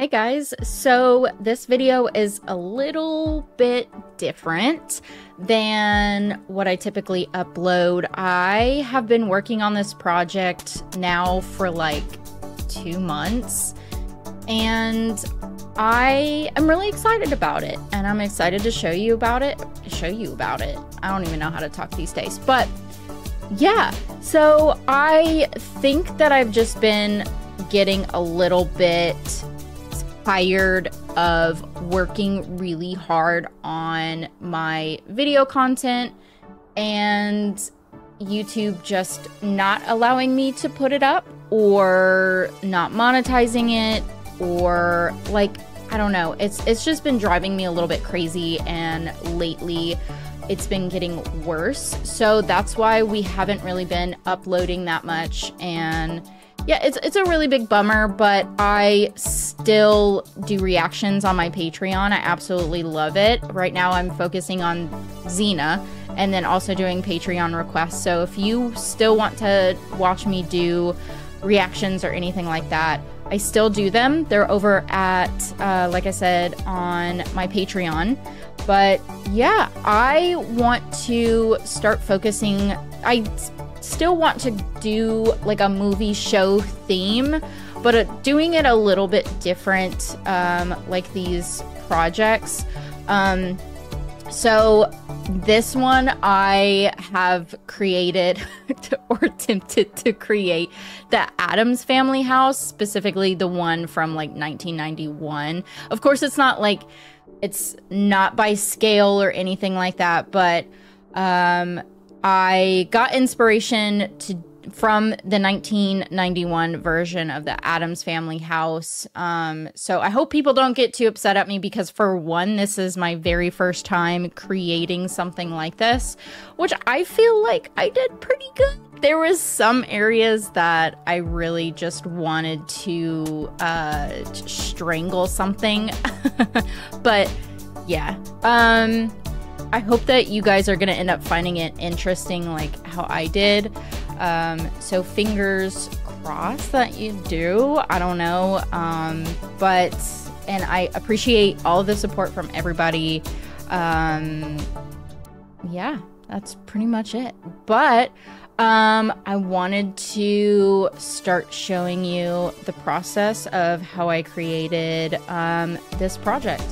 Hey guys, so this video is a little bit different than what I typically upload. I have been working on this project now for like 2 months and I am really excited about it, and I'm excited to show you about it. I don't even know how to talk these days, but yeah, so I think that I've just been getting a little bit tired of working really hard on my video content and YouTube just not allowing me to put it up or not monetizing it, or like, I don't know, it's just been driving me a little bit crazy, and lately it's been getting worse. So that's why we haven't really been uploading that much, and yeah, it's a really big bummer, but I still do reactions on my Patreon. I absolutely love it. Right now I'm focusing on Xena and then also doing Patreon requests. So if you still want to watch me do reactions or anything like that, I still do them. They're over at, like I said, on my Patreon. But yeah, I want to start focusing. I still want to do like a movie show theme, but doing it a little bit different, like these projects. So this one I have created or attempted to create the Addams family house, specifically the one from like 1991. Of course, it's not like, it's not by scale or anything like that, but I got inspiration from the 1991 version of the Addams family house. So I hope people don't get too upset at me, because for one, this is my very first time creating something like this, which I feel like I did pretty good. There was some areas that I really just wanted to strangle something, but yeah. I hope that you guys are going to end up finding it interesting like how I did. So fingers crossed that you do. I don't know. But I appreciate all of the support from everybody. Yeah, that's pretty much it. But I wanted to start showing you the process of how I created this project.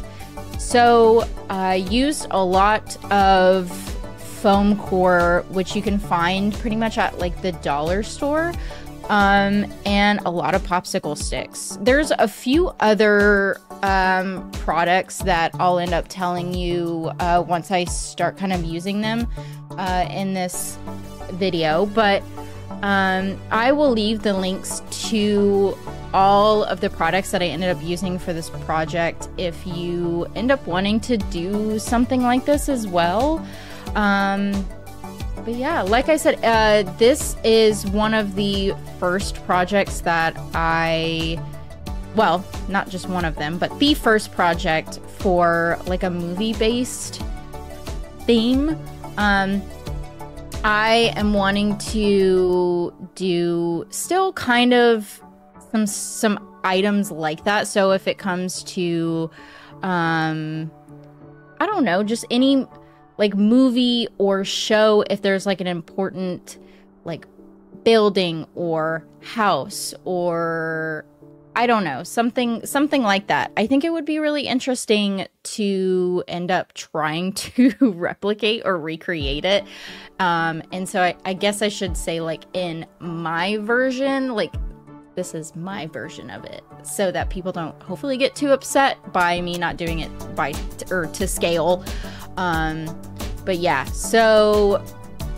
So I used a lot of foam core, which you can find pretty much at like the dollar store, and a lot of popsicle sticks. There's a few other products that I'll end up telling you once I start kind of using them in this video, but I will leave the links to all of the products that I ended up using for this project if you end up wanting to do something like this as well. But yeah, like I said, this is one of the first projects that well, not just one of them, but the first project for like a movie-based theme. I am wanting to do still kind of some items like that. So if it comes to, I don't know, just any like movie or show, if there's like an important like building or house or I don't know, something like that. I think it would be really interesting to end up trying to replicate or recreate it. And so I guess I should say like in my version, like this is my version of it, so that people don't hopefully get too upset by me not doing it to scale. But yeah, so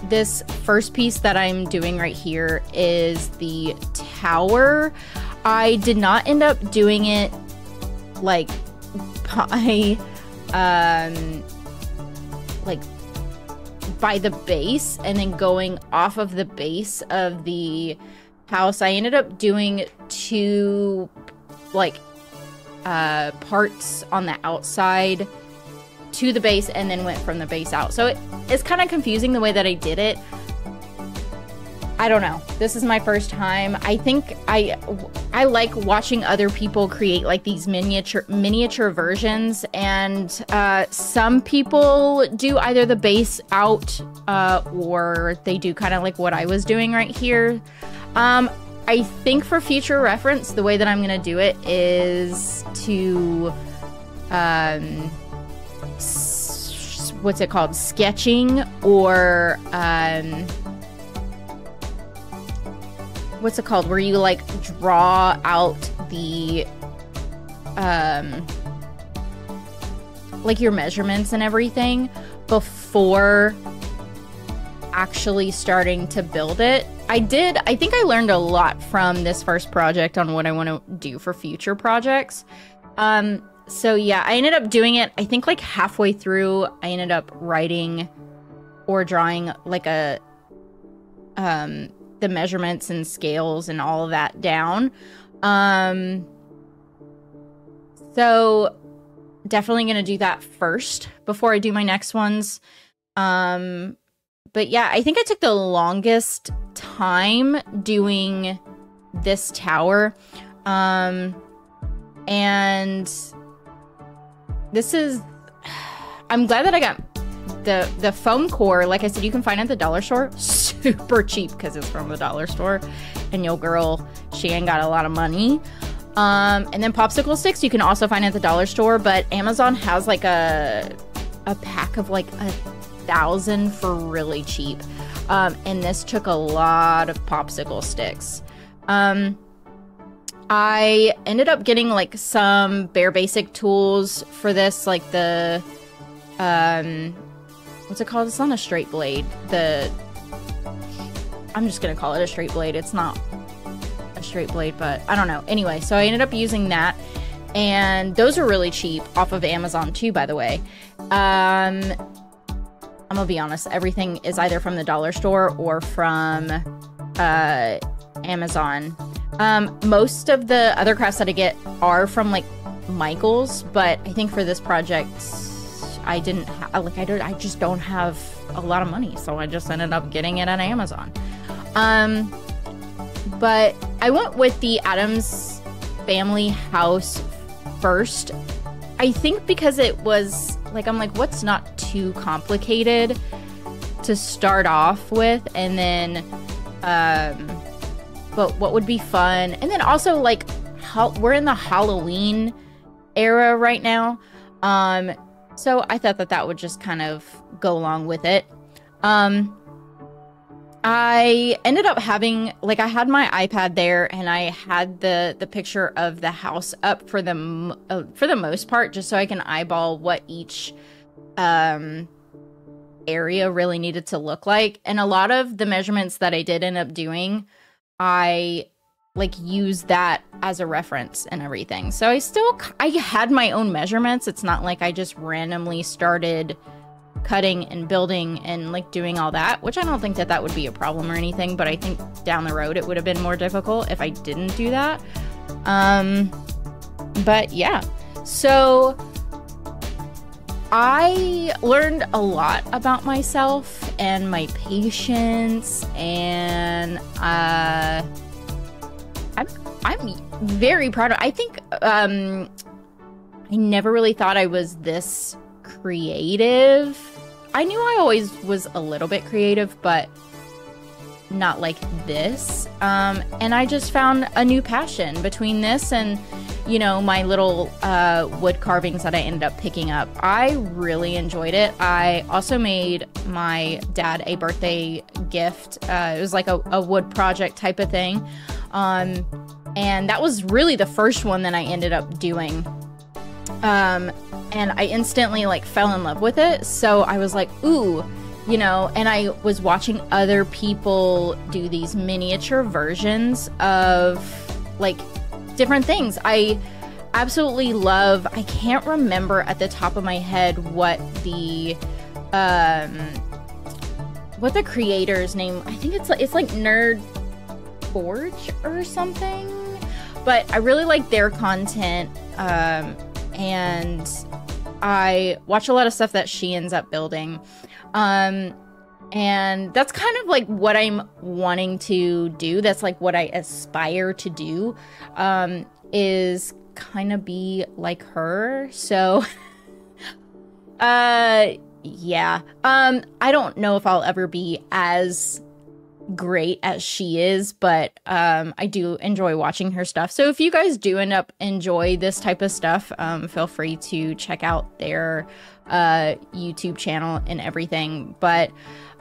this first piece that I'm doing right here is the tower. I did not end up doing it like by the base and then going off of the base of the house. I ended up doing two like parts on the outside to the base and then went from the base out. So it's kind of confusing the way that I did it. I don't know. This is my first time. I think I like watching other people create like these miniature versions, and some people do either the base out or they do kind of like what I was doing right here. I think for future reference, the way that I'm gonna do it is to what's it called? Sketching, or what's it called? Where you like draw out the like your measurements and everything before actually starting to build it. I think I learned a lot from this first project on what I want to do for future projects. So yeah, I ended up doing it, I think like halfway through, I ended up writing or drawing like the measurements and scales and all of that down. So definitely going to do that first before I do my next ones. But yeah, I think I took the longest time doing this tower. And this is, I'm glad that I got the foam core. Like I said, you can find it at the dollar store, super cheap because it's from the dollar store, and your girl, she ain't got a lot of money. And then popsicle sticks you can also find at the dollar store, but Amazon has like a pack of like 1,000 for really cheap. And this took a lot of popsicle sticks. I ended up getting like some bare basic tools for this, like the what's it called? It's not a straight blade. I'm just gonna call it a straight blade. It's not a straight blade, but I don't know. Anyway, so I ended up using that, and those are really cheap off of Amazon too, by the way. I'm gonna be honest, everything is either from the dollar store or from Amazon. Most of the other crafts that I get are from like Michael's, but I think for this project I didn't like I just don't have a lot of money, so I just ended up getting it on Amazon. But I went with the Addams family house first. I think because it was like, I'm like, what's not too complicated to start off with, and then but what would be fun. And then also like we're in the Halloween era right now, so I thought that would just kind of go along with it. I ended up having, like, I had my iPad there, and I had the picture of the house up for the most part, just so I can eyeball what each area really needed to look like. And a lot of the measurements that I did end up doing, I like used that as a reference and everything. So I had my own measurements. It's not like I just randomly started cutting and building and like doing all that, which I don't think that would be a problem or anything, but I think down the road it would have been more difficult if I didn't do that. But yeah, so I learned a lot about myself and my patience, and I'm very proud of, I think I never really thought I was this creative. I knew I always was a little bit creative, but not like this. And I just found a new passion between this and, you know, my little wood carvings that I ended up picking up. I really enjoyed it. I also made my dad a birthday gift. It was like a wood project type of thing. And that was really the first one that I ended up doing. And I instantly like fell in love with it. So I was like, ooh, you know, and I was watching other people do these miniature versions of like different things. I absolutely love, I can't remember at the top of my head what the creator's name, I think it's like Nerd Forge or something, but I really like their content. And I watch a lot of stuff that she ends up building. And And that's kind of like what I'm wanting to do. That's like what I aspire to do, is kind of be like her. So, yeah. I don't know if I'll ever be as great as she is, but I do enjoy watching her stuff. So if you guys do end up enjoy this type of stuff, feel free to check out their YouTube channel and everything. But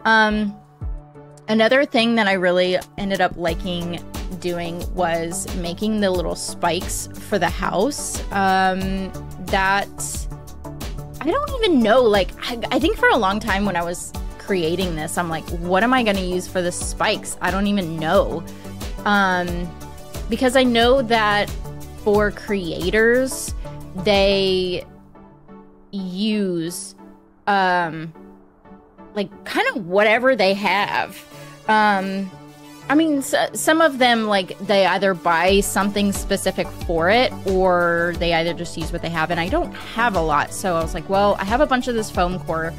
another thing that I really ended up liking doing was making the little spikes for the house. That I don't even know, like I think for a long time when I was creating this, I'm like, what am I going to use for the spikes? I don't even know. Because I know that for creators, they use like kind of whatever they have. I mean, some of them, like, they either buy something specific for it, or they either just use what they have. And I don't have a lot, so I was like, well, I have a bunch of this foam core.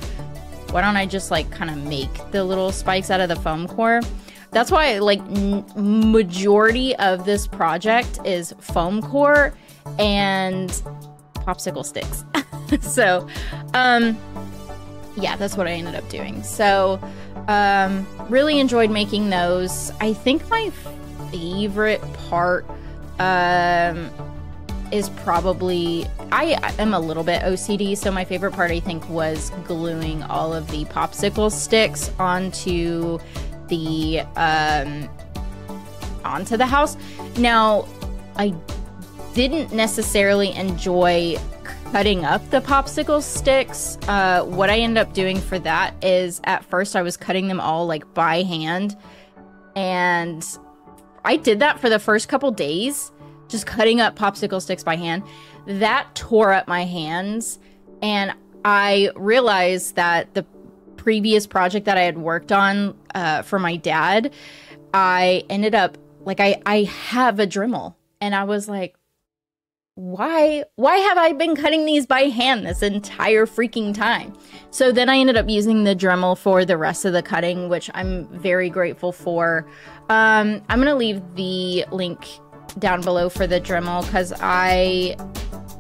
Why don't I just, like, kind of make the little spikes out of the foam core? That's why, like, majority of this project is foam core and popsicle sticks. So, yeah, that's what I ended up doing. So, really enjoyed making those. I think my favorite part is probably, I am a little bit OCD, so my favorite part I think was gluing all of the popsicle sticks onto the house. Now, I didn't necessarily enjoy cutting up the popsicle sticks. What I ended up doing for that is, at first I was cutting them all like by hand, and I did that for the first couple days, just cutting up popsicle sticks by hand. That tore up my hands, and I realized that the previous project that I had worked on for my dad, I ended up, like, I have a Dremel, and I was like, why have I been cutting these by hand this entire freaking time? So then I ended up using the Dremel for the rest of the cutting, which I'm very grateful for. I'm gonna leave the link down below for the Dremel, because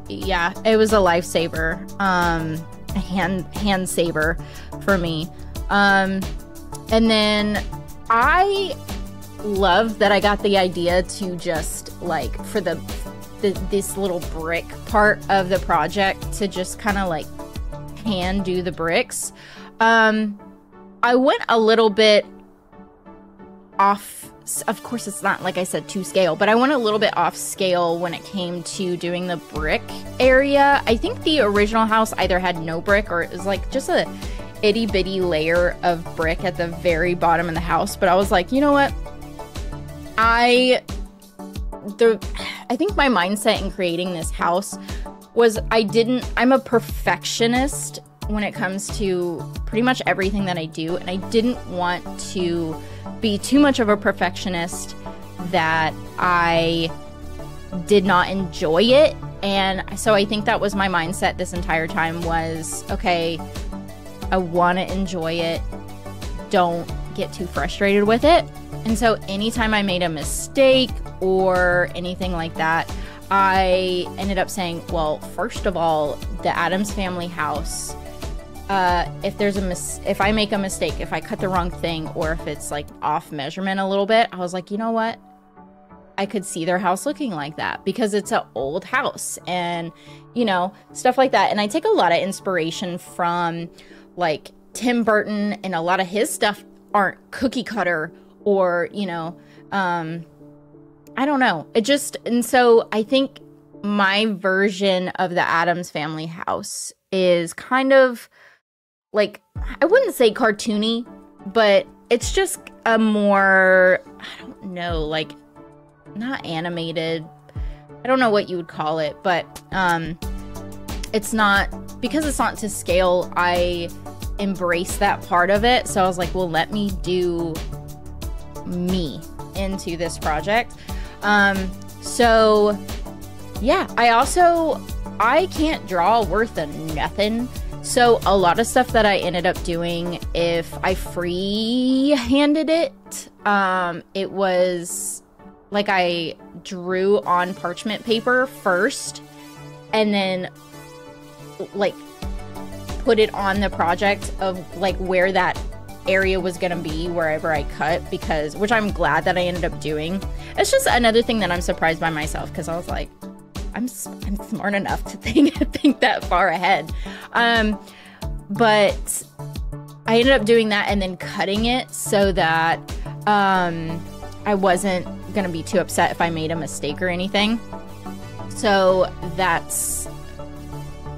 yeah, it was a lifesaver, a hand saver for me. And then I love that I got the idea to just, like, for this little brick part of the project, to just kind of like hand do the bricks. I went a little bit off, of course it's not, like I said, to scale, but I went a little bit off scale when it came to doing the brick area. I think the original house either had no brick, or it was like just a itty bitty layer of brick at the very bottom of the house. But I was like, you know what, I think my mindset in creating this house was, I'm a perfectionist when it comes to pretty much everything that I do, and I didn't want to be too much of a perfectionist that I did not enjoy it. And so I think that was my mindset this entire time, was, okay, I want to enjoy it, don't get too frustrated with it. And so anytime I made a mistake or anything like that, I ended up saying, well, first of all, the Addams family house, if I make a mistake, if I cut the wrong thing, or if it's like off measurement a little bit, I was like, you know what? I could see their house looking like that, because it's an old house, and, you know, stuff like that. And I take a lot of inspiration from, like, Tim Burton, and a lot of his stuff aren't cookie cutter, or, you know, I don't know. It just, and so I think my version of the Addams family house is kind of like, I wouldn't say cartoony, but it's just a more, I don't know, like, not animated. I don't know what you would call it, but it's not, because it's not to scale, I embrace that part of it. So I was like, well, let me do me into this project. So yeah, I can't draw worth of nothing. So a lot of stuff that I ended up doing, if I free-handed it, it was like I drew on parchment paper first and then like put it on the project of like where that area was gonna be wherever I cut, because which I'm glad that I ended up doing. It's just another thing that I'm surprised by myself, because I was like, I'm smart enough to think that far ahead. But I ended up doing that and then cutting it so that I wasn't gonna be too upset if I made a mistake or anything. So that's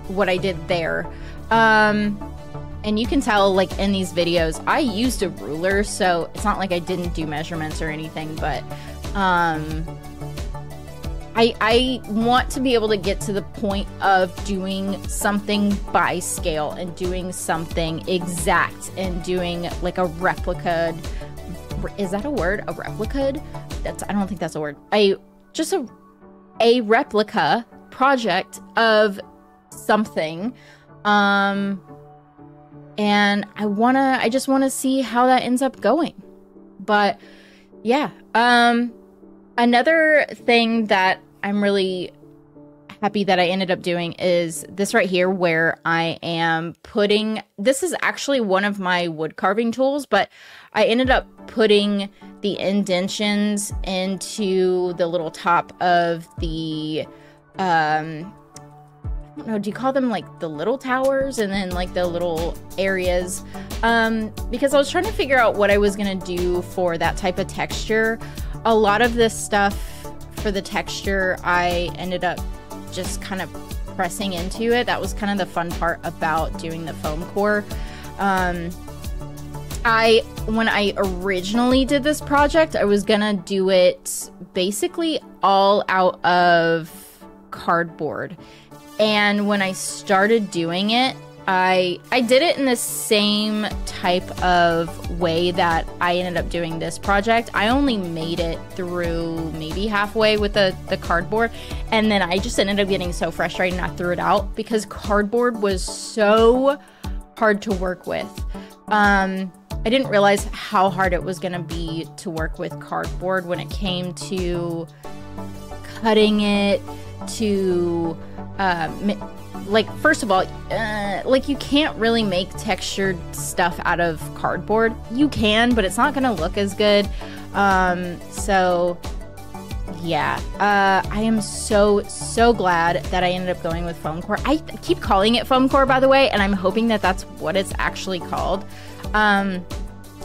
what I did there. And you can tell, like, in these videos, I used a ruler, so it's not like I didn't do measurements or anything, but I want to be able to get to the point of doing something by scale and doing something exact and doing like a replica. Is that a word? A replica? I don't think that's a word. Just a replica project of something. And I just want to see how that ends up going. But yeah, another thing that I'm really happy that I ended up doing is this right here, where I am putting, this is actually one of my wood carving tools, but I ended up putting the indentions into the little top of the, I don't know, do you call them like the little towers, and then like the little areas, because I was trying to figure out what I was gonna do for that type of texture. A lot of this stuff for the texture, I ended up just kind of pressing into it. That was kind of the fun part about doing the foam core. When I originally did this project, I was gonna do it basically all out of cardboard. And when I started doing it, I did it in the same type of way that I ended up doing this project. I only made it through maybe halfway with the cardboard, and then I just ended up getting so frustrated and I threw it out because cardboard was so hard to work with. I didn't realize how hard it was gonna be to work with cardboard when it came to cutting it, to like, first of all, like, you can't really make textured stuff out of cardboard. You can, but it's not gonna look as good. So yeah, I am so glad that I ended up going with foam core. I keep calling it foam core, by the way, and I'm hoping that that's what it's actually called.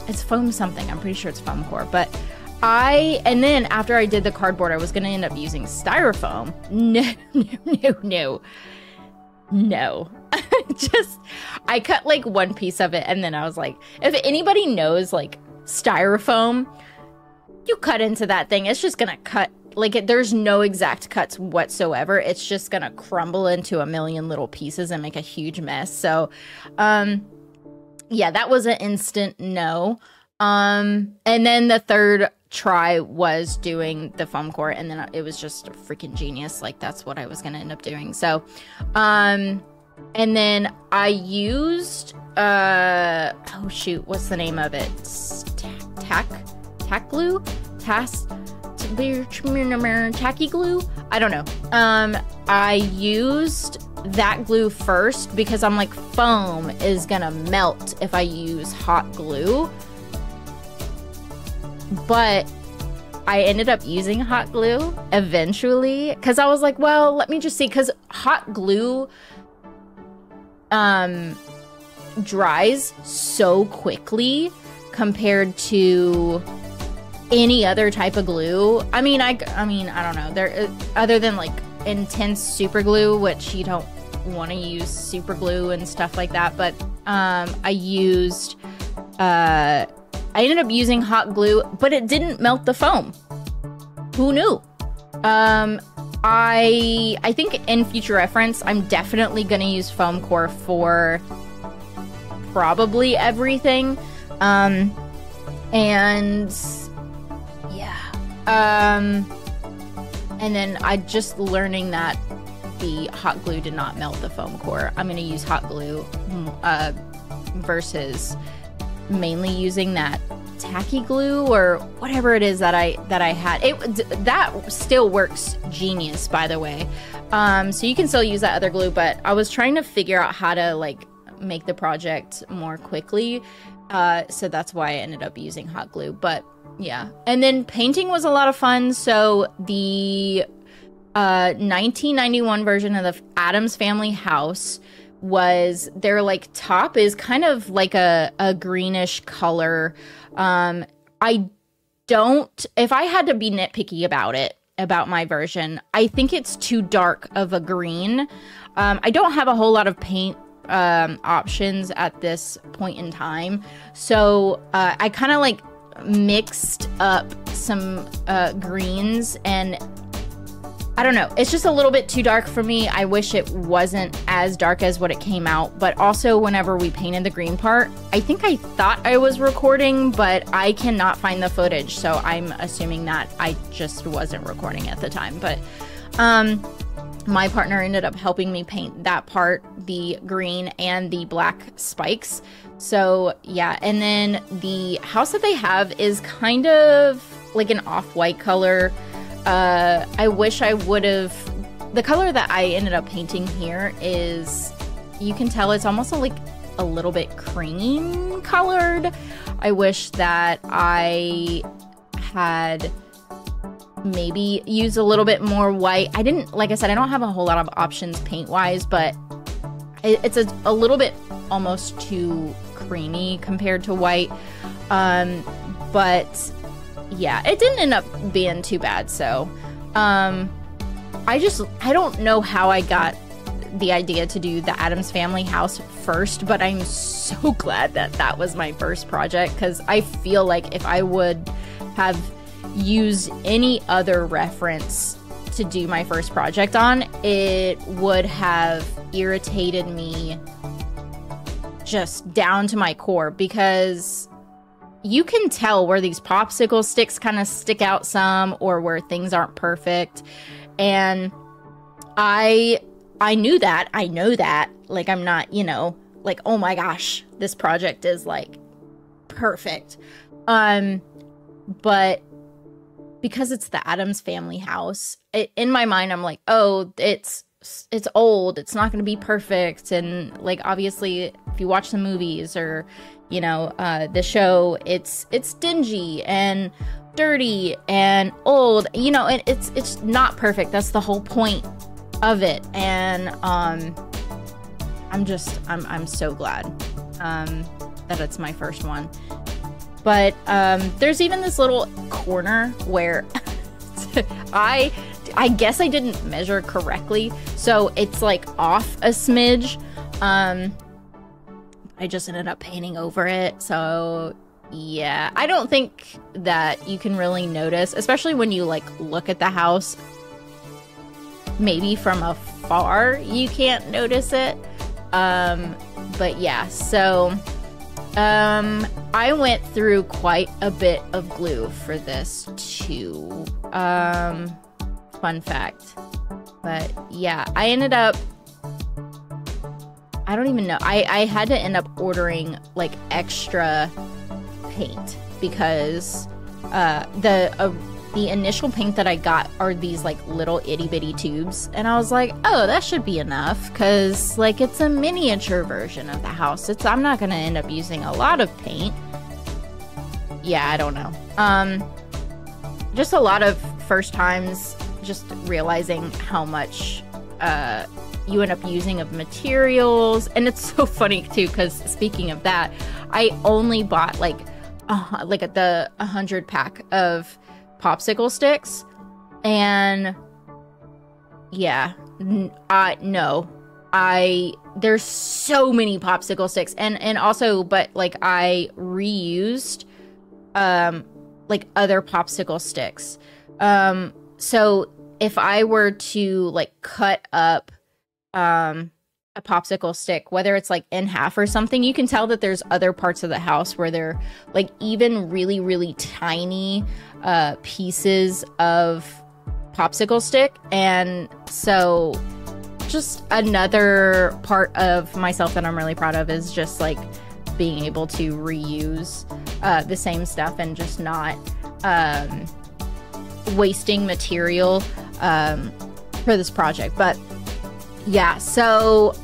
It's foam something. I'm pretty sure it's foam core, but and then after I did the cardboard, I was gonna end up using styrofoam. No. Just, I cut like one piece of it, and then I was like, if anybody knows like styrofoam, you cut into that thing, it's just gonna cut, like, there's no exact cuts whatsoever. It's just gonna crumble into a million little pieces and make a huge mess. So, yeah, that was an instant no. And then the third try was doing the foam core, and then it was just a freaking genius. Like, that's what I was gonna end up doing. So and then I used oh shoot, what's the name of it? Tack glue? Tacky glue? I don't know. I used that glue first because I'm like, foam is gonna melt if I use hot glue. But I ended up using hot glue eventually because I was like, well, let me just see, because hot glue dries so quickly compared to any other type of glue. I mean, I don't know. There, other than like intense super glue, which you don't want to use super glue and stuff like that. But I ended up using hot glue, but it didn't melt the foam. Who knew? I think in future reference, I'm definitely gonna use foam core for probably everything. And yeah. And then I just learning that the hot glue did not melt the foam core. I'm going to use hot glue versus mainly using that tacky glue or whatever it is that I had. That still works genius, by the way. So you can still use that other glue, but I was trying to figure out how to like make the project more quickly. So that's why I ended up using hot glue. But yeah, and then painting was a lot of fun. So the 1991 version of the Addams Family house was, their like top is kind of like a greenish color. If I had to be nitpicky about my version, I think it's too dark of a green. I don't have a whole lot of paint options at this point in time, so I kind of like mixed up some greens, and I don't know, it's just a little bit too dark for me. I wish it wasn't as dark as what it came out. But also, whenever we painted the green part, I think I thought I was recording, but I cannot find the footage, so I'm assuming that I just wasn't recording at the time. But my partner ended up helping me paint that part, the green and the black spikes. So yeah, and then the house that they have is kind of like an off-white color. I wish I would have, the color that I ended up painting here is, you can tell it's almost like a little bit cream colored. I wish that I had maybe used a little bit more white. I didn't, like I said, I don't have a whole lot of options paint wise, but it's a little bit almost too creamy compared to white. But yeah, it didn't end up being too bad. So I don't know how I got the idea to do the Addams Family house first, but I'm so glad that that was my first project, because I feel like if I would have used any other reference to do my first project on, it would have irritated me just down to my core, because you can tell where these popsicle sticks kind of stick out some, or where things aren't perfect. And I knew that. I know that. Like, I'm not, you know, like, oh my gosh, this project is like perfect. But because it's the Addams Family house, in my mind, I'm like, oh, it's old, it's not going to be perfect. And like, obviously, if you watch the movies or, you know, the show, it's dingy and dirty and old, you know, and it's not perfect. That's the whole point of it. And I'm so glad that it's my first one. But there's even this little corner where I guess I didn't measure correctly, so it's like off a smidge. I just ended up painting over it. So yeah, I don't think that you can really notice, especially when you like look at the house. Maybe from afar you can't notice it. But yeah, so I went through quite a bit of glue for this too. Fun fact. But yeah, I ended up, I don't even know, I had to end up ordering like extra paint, because the initial paint that I got are these like little itty bitty tubes, and I was like, oh, that should be enough, because like it's a miniature version of the house. I'm not gonna end up using a lot of paint. Yeah, I don't know. Just a lot of first times, just realizing how much you end up using of materials. And it's so funny too, because speaking of that, I only bought like the 100 pack of popsicle sticks, and yeah, there's so many popsicle sticks, and also, but like I reused like other popsicle sticks. So if I were to like cut up a popsicle stick, whether it's like in half or something, you can tell that there's other parts of the house where they're like even really, really tiny pieces of popsicle stick. And so just another part of myself that I'm really proud of, is just like being able to reuse the same stuff and just not wasting material for this project. But yeah, so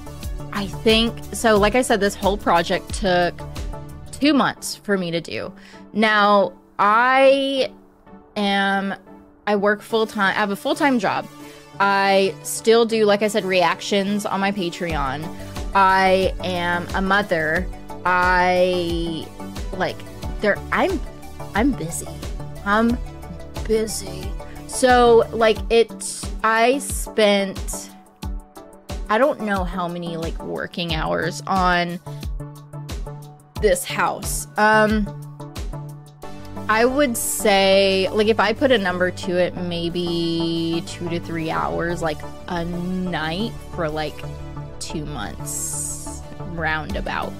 I think, so like I said, this whole project took 2 months for me to do. Now, I work full-time. I have a full-time job. I still do, like I said, reactions on my Patreon. I am a mother. I'm busy. I'm busy. So, like, I spent, I don't know how many, like, working hours on this house. I would say, like, if I put a number to it, maybe 2 to 3 hours, like, a night for, like, 2 months, roundabout.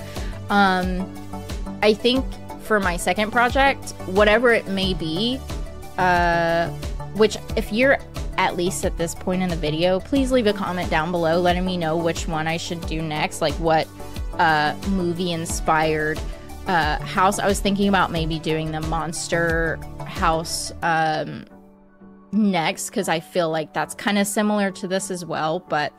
I think for my second project, whatever it may be, which, if you're at least at this point in the video, please leave a comment down below letting me know which one I should do next, like, what movie-inspired house. I was thinking about maybe doing the monster house next, because I feel like that's kind of similar to this as well. But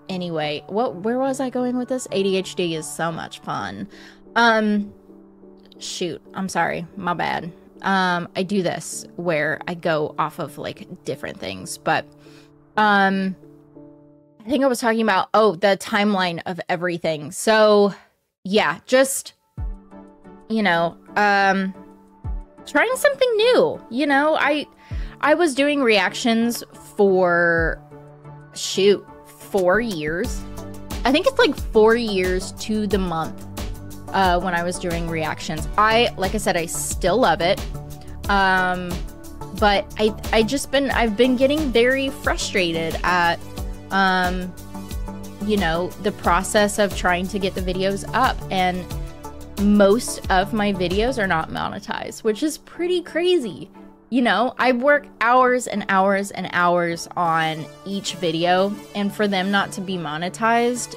anyway, where was I going with this? ADHD is so much fun. Shoot, I'm sorry, my bad. I do this where I go off of, like, different things, but I think I was talking about, the timeline of everything. So yeah, just, you know, trying something new. You know, I was doing reactions for, 4 years. I think it's like 4 years to the month when I was doing reactions. Like I said, I still love it. But I've been getting very frustrated at, you know, the process of trying to get the videos up, and most of my videos are not monetized, which is pretty crazy. You know, I work hours and hours and hours on each video, and for them not to be monetized,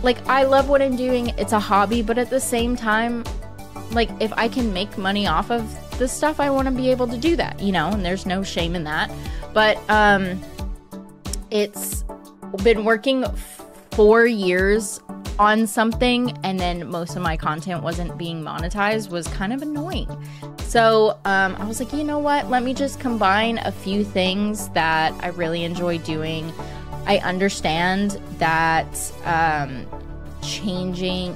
like, I love what I'm doing. It's a hobby, but at the same time, like, if I can make money off of this stuff, I want to be able to do that, you know, and there's no shame in that. But it's been working 4 years on something, and then most of my content wasn't being monetized, was kind of annoying. So I was like, you know what, let me just combine a few things that I really enjoy doing. I understand that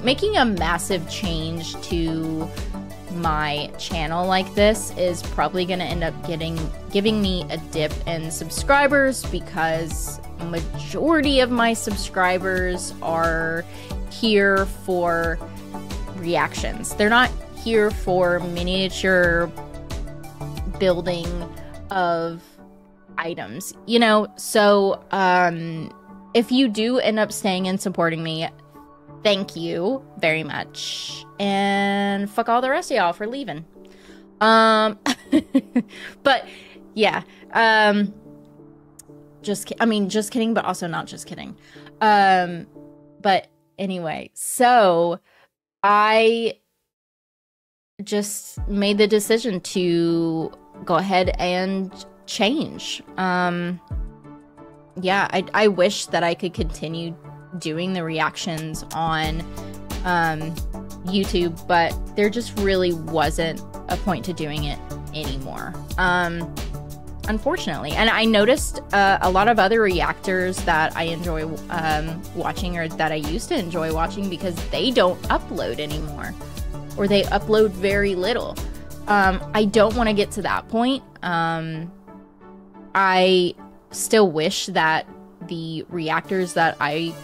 making a massive change to my channel like this is probably going to end up giving me a dip in subscribers, because majority of my subscribers are here for reactions. They're not here for miniature building of items, you know. So if you do end up staying and supporting me, thank you very much, and fuck all the rest of y'all for leaving. But yeah, just kidding, but also not just kidding. But anyway, so I just made the decision to go ahead and change. Yeah, I wish that I could continue doing the reactions on YouTube, but there just really wasn't a point to doing it anymore, unfortunately. And I noticed a lot of other reactors that I enjoy watching, or that I used to enjoy watching, because they don't upload anymore, or they upload very little. I don't want to get to that point. I still wish that the reactors that I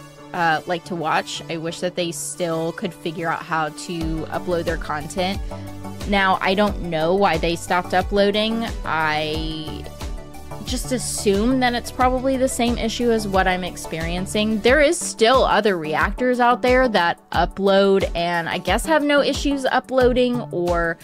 like to watch, I wish that they still could figure out how to upload their content. Now, I don't know why they stopped uploading. I just assume that it's probably the same issue as what I'm experiencing. There is still other reactors out there that upload and I guess have no issues uploading, or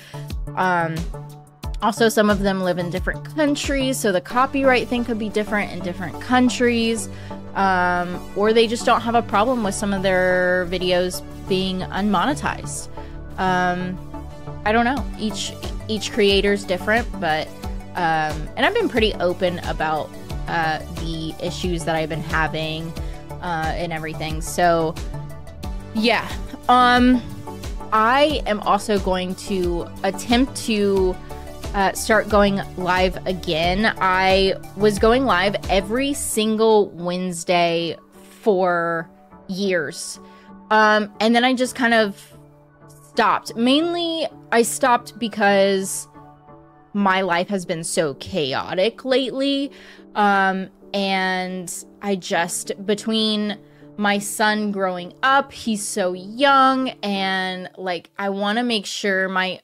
Also, some of them live in different countries, so the copyright thing could be different in different countries. Or they just don't have a problem with some of their videos being unmonetized. I don't know. Each creator's different, but and I've been pretty open about the issues that I've been having and everything. So yeah, I am also going to attempt to start going live again. I was going live every single Wednesday for years. And then I just kind of stopped. Mainly, I stopped because my life has been so chaotic lately. And I just, between my son growing up, he's so young, and like I want to make sure my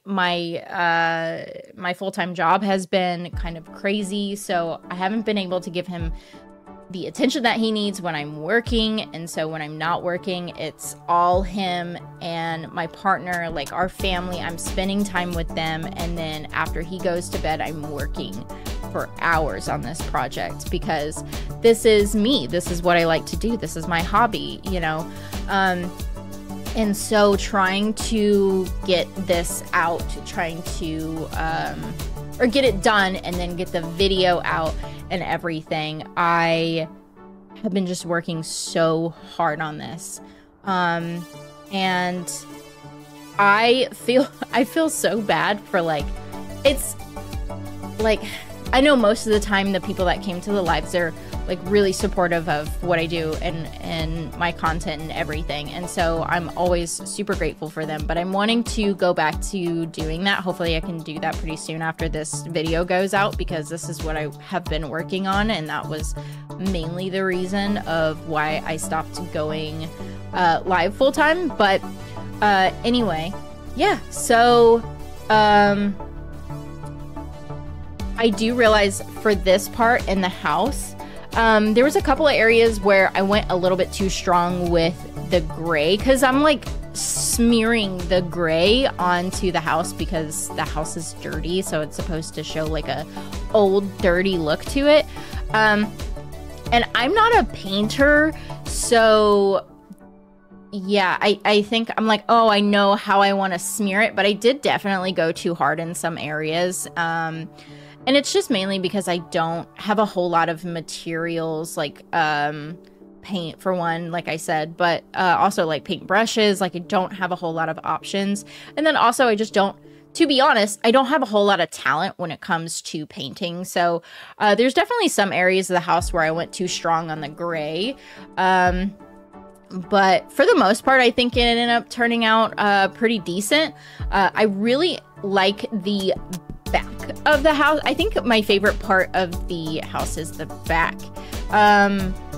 full-time job has been kind of crazy, so I haven't been able to give him the attention that he needs when I'm working. And so when I'm not working, it's all him and my partner, like our family. I'm spending time with them, and then after he goes to bed, I'm working for hours on this project because this is me. This is what I like to do. This is my hobby, you know. And so trying to get this out, trying to or get it done and then get the video out and everything. I have been just working so hard on this. And I feel so bad for, like, it's like, I know most of the time the people that came to the lives are like really supportive of what I do and my content and everything. And so I'm always super grateful for them, but I'm wanting to go back to doing that. Hopefully I can do that pretty soon after this video goes out, because this is what I have been working on. And that was mainly the reason of why I stopped going live full time. But anyway, yeah, so I do realize for this part in the house, there was a couple of areas where I went a little bit too strong with the gray, because I'm like smearing the gray onto the house because the house is dirty, so it's supposed to show like a old dirty look to it. And I'm not a painter, so yeah, I think I'm like, oh, I know how I want to smear it, but I did definitely go too hard in some areas. And it's just mainly because I don't have a whole lot of materials, like paint for one, like I said, but also like paint brushes. Like I don't have a whole lot of options. And then also I just don't, to be honest, I don't have a whole lot of talent when it comes to painting. So there's definitely some areas of the house where I went too strong on the gray. But for the most part, I think it ended up turning out pretty decent. I really like the back of the house. I think my favorite part of the house is the back.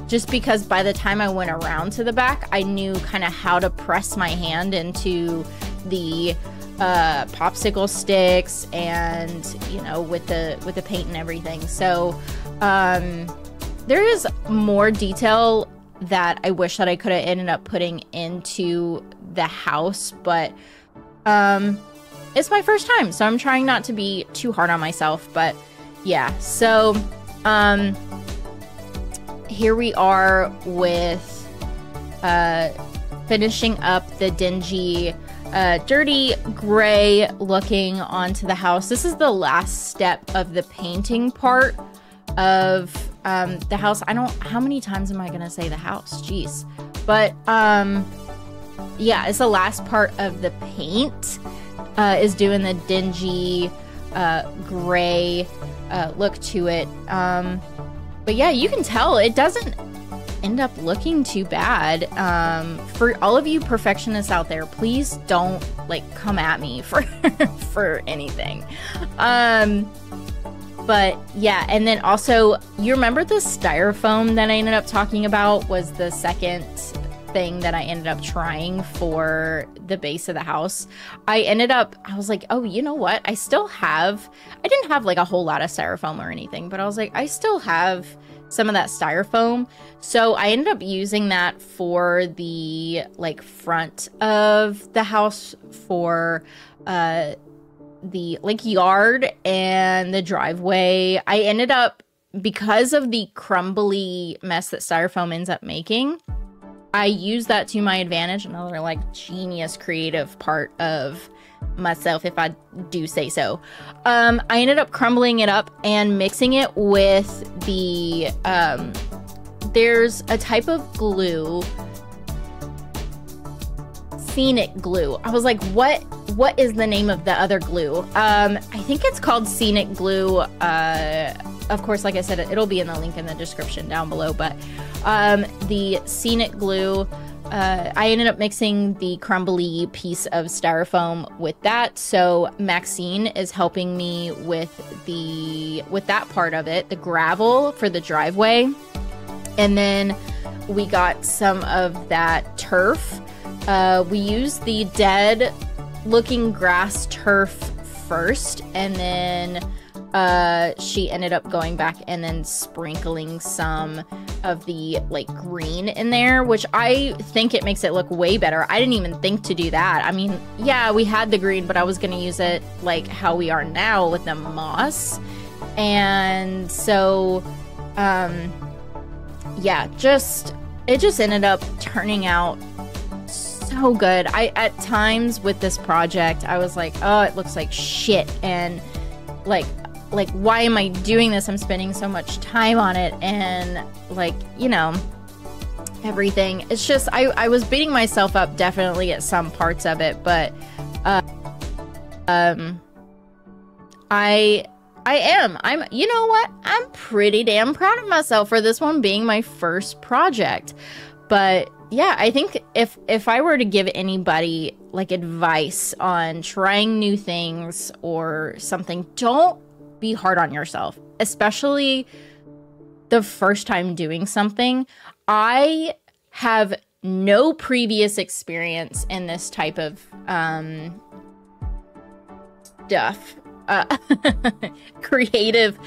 Just because by the time I went around to the back, I knew kind of how to press my hand into the popsicle sticks and, you know, with the paint and everything. So there is more detail that I wish that I could have ended up putting into the house, but it's my first time, so I'm trying not to be too hard on myself. But yeah, so here we are with finishing up the dingy dirty gray looking onto the house. This is the last step of the painting part of the house. How many times am I gonna say the house? Jeez. But yeah, it's the last part of the paint. Is doing the dingy gray look to it. But yeah, you can tell it doesn't end up looking too bad. For all of you perfectionists out there, please don't like come at me for for anything. But yeah, and then also, you remember the styrofoam that I ended up talking about was the second thing that I ended up trying for the base of the house. I was like, oh, you know what? I didn't have like a whole lot of styrofoam or anything, but I was like, I still have some of that styrofoam. So I ended up using that for the like front of the house for like yard and the driveway. I ended up, because of the crumbly mess that styrofoam ends up making, I use that to my advantage. Another like genius creative part of myself, if I do say so. I ended up crumbling it up and mixing it with the there's a type of glue, scenic glue. I was like, what is the name of the other glue? I think it's called scenic glue. Of course, like I said, it'll be in the link in the description down below, but the scenic glue, I ended up mixing the crumbly piece of styrofoam with that. So Maxine is helping me with that part of it, the gravel for the driveway. And then we got some of that turf. We used the dead looking grass turf first, and then she ended up going back and then sprinkling some of the like green in there, which I think it makes it look way better. I didn't even think to do that. I mean, yeah, we had the green, but I was gonna use it like how we are now with the moss. And so yeah, it just ended up turning out so good. At times with this project, I was like, oh, it looks like shit, and like why am I doing this? I'm spending so much time on it, and like, you know, everything. It's just I was beating myself up definitely at some parts of it, but I'm, you know what? I'm pretty damn proud of myself for this one being my first project. But yeah, I think if I were to give anybody like advice on trying new things or something, don't be hard on yourself, especially the first time doing something. I have no previous experience in this type of stuff. Creative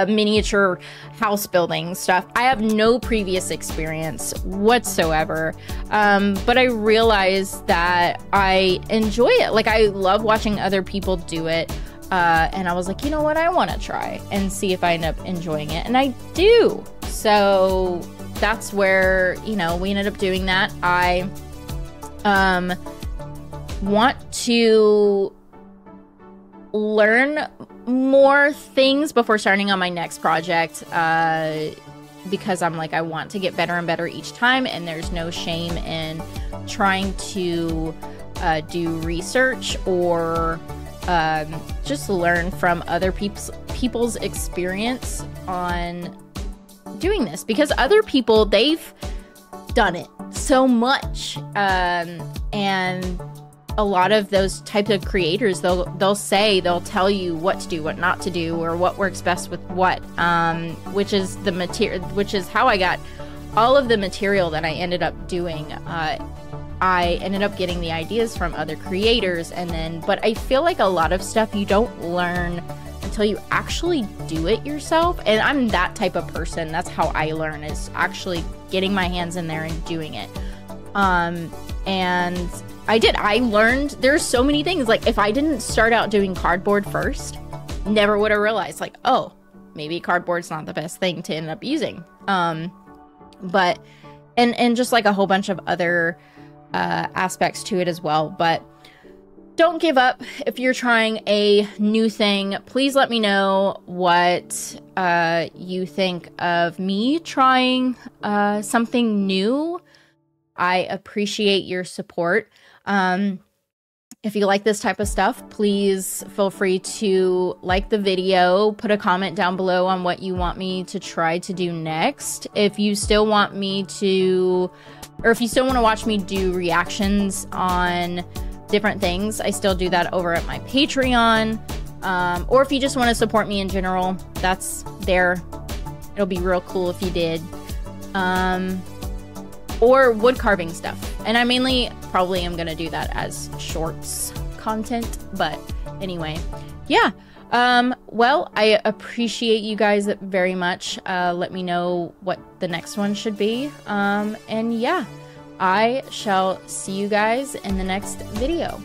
miniature house building stuff. I have no previous experience whatsoever, but I realized that I enjoy it. Like, I love watching other people do it, and I was like, you know what, I want to try and see if I end up enjoying it, and I do. So that's where, you know, we ended up doing that. I want to learn more things before starting on my next project, because I'm like, I want to get better and better each time, and there's no shame in trying to do research or just learn from other people's experience on doing this, because other people, they've done it so much, and a lot of those types of creators, they'll tell you what to do, what not to do, or what works best with what, which is how I got all of the material that I ended up doing. I ended up getting the ideas from other creators, but I feel like a lot of stuff you don't learn until you actually do it yourself. And I'm that type of person. That's how I learn, is actually getting my hands in there and doing it. And I learned there's so many things. Like, if I didn't start out doing cardboard first, never would have realized, like, oh, maybe cardboard's not the best thing to end up using. But just like a whole bunch of other aspects to it as well. But don't give up if you're trying a new thing. Please let me know what you think of me trying something new. I appreciate your support. If you like this type of stuff, please feel free to like the video, put a comment down below on what you want me to try to do next. If you still want me to, or if you still want to watch me do reactions on different things, I still do that over at my Patreon. Or if you just want to support me in general, that's there. It'll be real cool if you did. Or wood carving stuff. And I mainly probably am going to do that as shorts content. But anyway, yeah. Well, I appreciate you guys very much. Let me know what the next one should be. And yeah, I shall see you guys in the next video.